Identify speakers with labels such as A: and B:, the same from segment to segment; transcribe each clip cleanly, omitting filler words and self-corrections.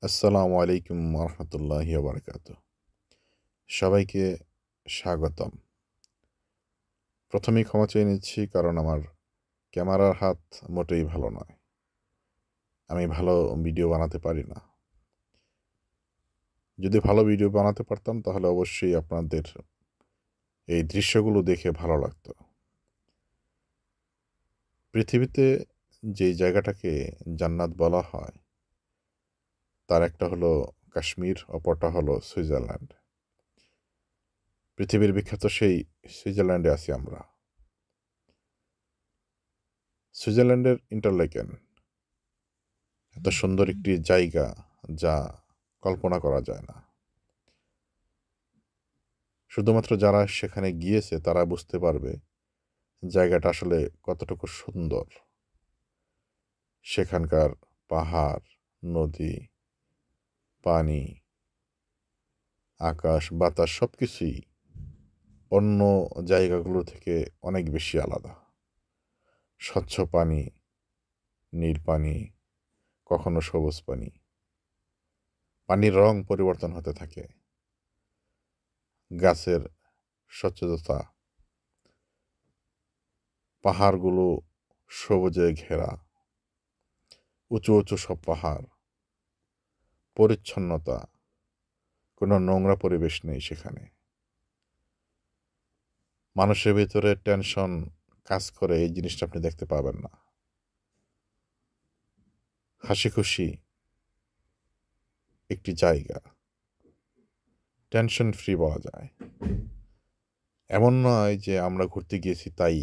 A: আসসালামু আলাইকুম রহমতুল্লাহি বারকাত। সবাইকে স্বাগতম। প্রথমেই ক্ষমা চেয়ে নিচ্ছি, কারণ আমার ক্যামেরার হাত মোটেই ভালো নয়। আমি ভালো ভিডিও বানাতে পারি না। যদি ভালো ভিডিও বানাতে পারতাম তাহলে অবশ্যই আপনাদের এই দৃশ্যগুলো দেখে ভালো লাগতো। পৃথিবীতে যে জায়গাটাকে জান্নাত বলা হয় তার একটা হলো কাশ্মীর, অপরটা হলো সুইজারল্যান্ড। পৃথিবীর বিখ্যাত সেই সুইজারল্যান্ডে আছি আমরা। সুইজারল্যান্ডের ইন্টারলেকেন এত সুন্দর একটি জায়গা যা কল্পনা করা যায় না। শুধুমাত্র যারা সেখানে গিয়েছে তারা বুঝতে পারবে জায়গাটা আসলে কতটুকু সুন্দর। সেখানকার পাহাড়, নদী, পানি, আকাশ, বাতাস সবকিছুই অন্য জায়গাগুলো থেকে অনেক বেশি আলাদা। স্বচ্ছ পানি, নীল পানি, কখনো সবুজ পানি। পানির রং পরিবর্তন হতে থাকে। গাছের স্বচ্ছতা, পাহাড়গুলো সবুজে ঘেরা, উঁচু উঁচু সব পাহাড়, পরিচ্ছন্নতা, কোনো নোংরা পরিবেশ নেই সেখানে। মানুষের ভেতরে টেনশন কাজ করে এই জিনিসটা আপনি দেখতে পাবেন না। হাসি খুশি একটি জায়গা, টেনশন ফ্রি বলা যায়। এমন নয় যে আমরা ঘুরতে গিয়েছি তাই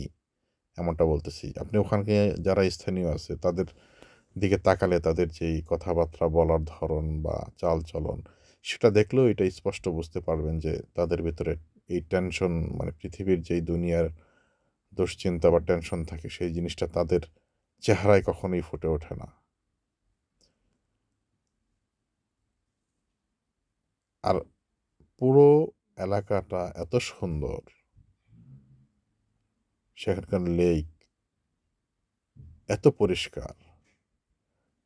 A: এমনটা বলতেছি। আপনি ওখানে যারা স্থানীয় আছে তাদের দিকে তাকালে তাদের যেই কথাবার্তা বলার ধরন বা চাল চলন, সেটা দেখলেও এটা স্পষ্ট বুঝতে পারবেন যে তাদের ভেতরে এই টেনশন, মানে পৃথিবীর যেই দুনিয়ার দুশ্চিন্তা বা টেনশন থাকে সেই জিনিসটা তাদের চেহারায় কখনোই ফুটে ওঠে না। আর পুরো এলাকাটা এত সুন্দর, সেখানকার লেক এত পরিষ্কার,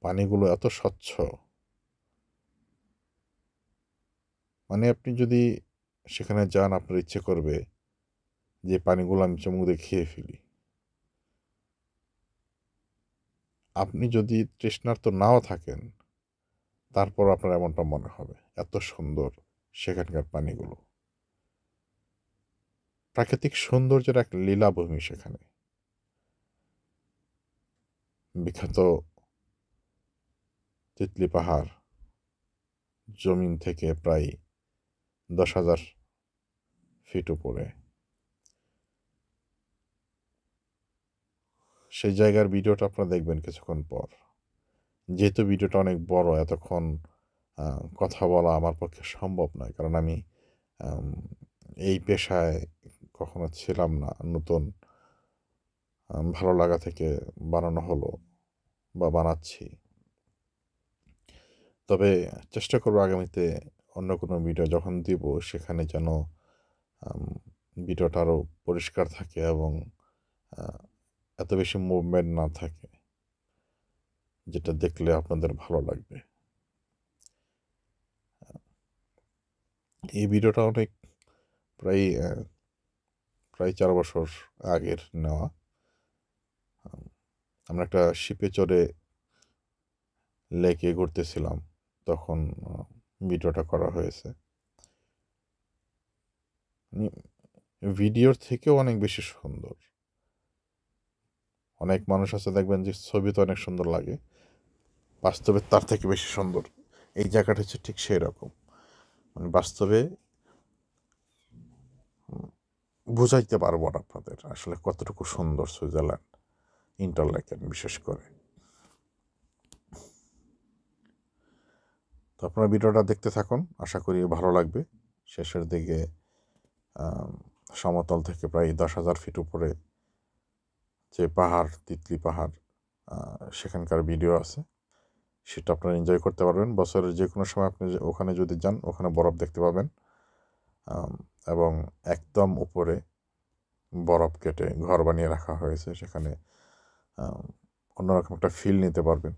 A: পানিগুলো এত স্বচ্ছ, মানে আপনি যদি সেখানে যান আপনার ইচ্ছে করবে যে পানিগুলো আমি চুমুক দিয়ে খেয়ে ফেলি। আপনি যদি তৃষ্ণার্ত নাও থাকেন তারপর আপনার এমনটা মনে হবে, এত সুন্দর সেখানকার পানিগুলো। প্রাকৃতিক সৌন্দর্যের এক লীলাভূমি সেখানে। বিখ্যাত তিতলি পাহাড়, জমিন থেকে প্রায় 10,000 ফিট উপরে। সেই জায়গার ভিডিওটা আপনারা দেখবেন কিছুক্ষণ পর। যেহেতু ভিডিওটা অনেক বড়, এতক্ষণ কথা বলা আমার পক্ষে সম্ভব নয়, কারণ আমি আম এই পেশায় কখনো ছিলাম না। নতুন ভালো লাগা থেকে বানানো হলো বা বানাচ্ছি। তবে চেষ্টা করব আগামীতে অন্য কোনো ভিডিও যখন দিব সেখানে যেন আম ভিডিওটা আরও পরিষ্কার থাকে এবং আ এত বেশি মুভমেন্ট না থাকে, যেটা দেখলে আপনাদের ভালো লাগবে। এই ভিডিওটা অনেক প্রায় প্রায় ৪ বছর আগের নেওয়া। আম আমরা একটা শিপে চড়ে লেকে ঘুরতেছিলাম। তখন ভিডিওটা করা হয়েছে। মানে ভিডিওর থেকেও অনেক বেশি সুন্দর। অনেক মানুষ আছে দেখবেন যে ছবিতে অনেক সুন্দর লাগে। বাস্তবে তার থেকে বেশি সুন্দর। এই জায়গাটা হচ্ছে ঠিক সেইরকম। মানে বাস্তবে বুঝাইতে পারবো না আপনাদের আসলে কতটুকু সুন্দর সুইজারল্যান্ড, ইন্টারলাকেন বিশেষ করে। তো আপনারা ভিডিওটা দেখতে থাকুন, আশা করি ভালো লাগবে। শেষের দিকে সমতল থেকে প্রায় 10,000 ফিট উপরে যে পাহাড়, তিতলি পাহাড়, সেখানকার ভিডিও আছে। সেটা আপনারা এনজয় করতে পারবেন। বছরের যে কোনো সময় আপনি ওখানে যদি যান, ওখানে বরফ দেখতে পাবেন। এবং একদম উপরে বরফ কেটে ঘর বানিয়ে রাখা হয়েছে। সেখানে অন্যরকম একটা ফিল নিতে পারবেন।